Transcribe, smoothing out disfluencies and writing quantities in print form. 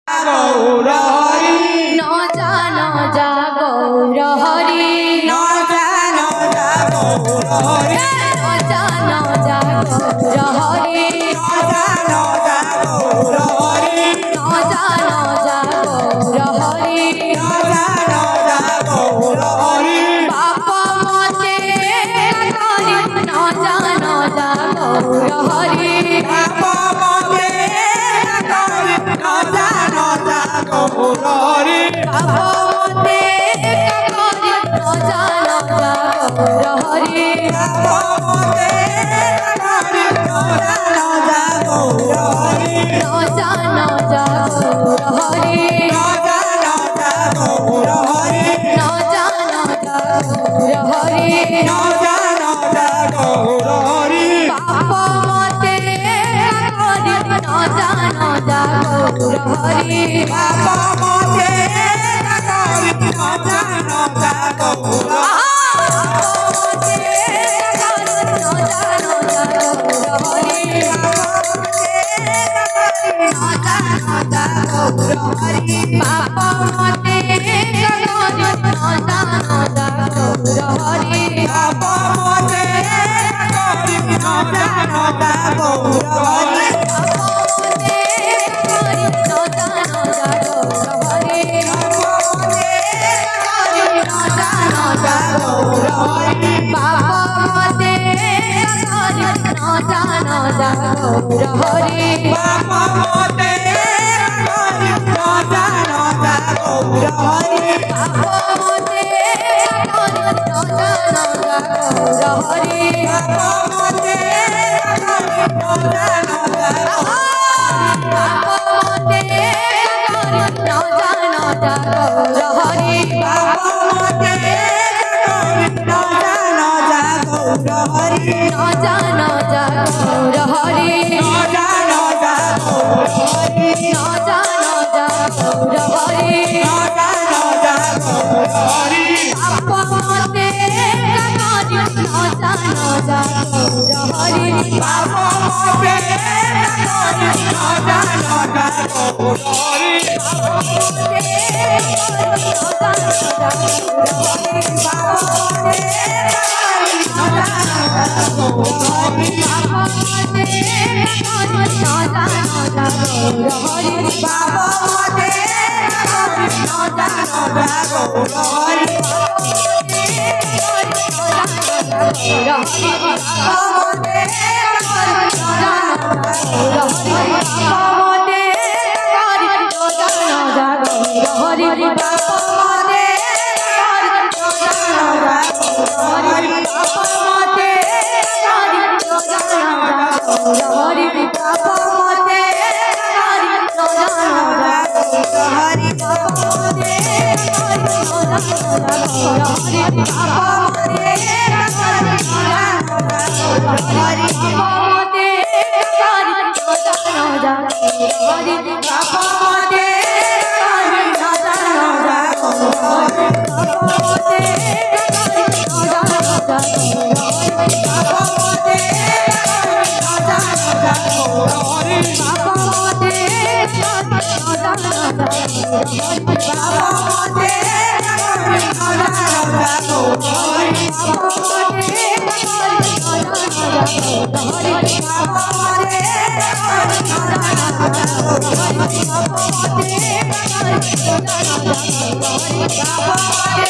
গৌর হরি ন যা গৌর হরি ন যা গৌর হরি ন যা গৌর হরি ন যা গৌর হরি ন যা গৌর হরি ন যা গৌর হরি বাপ মতে করি ন যা গৌর হরি আপমতে করি ন যা গৌর হরি বাপ মতে করি ন যা গৌর হরি আপমতে করি ন যা গৌর হরি ন যা গৌর হরি ন যা গৌর হরি ন যা গৌর হরি ন যা গৌর হরি বাপ মতে করি ন যা গৌর হরি আপমতে করি ন যা গৌর আপমতে করি ন যা গৌর হরি হরি আপমতে করি ন যা গৌর হরি আপমতে করি ন আপমতে করি ন যা গৌর হরি ন যা গৌর হরি ন যা গৌর হরি আপমতে আপমতে করি ন যা গৌর হরি আপমতে করি ন যা গৌর হরি আপমতে Hare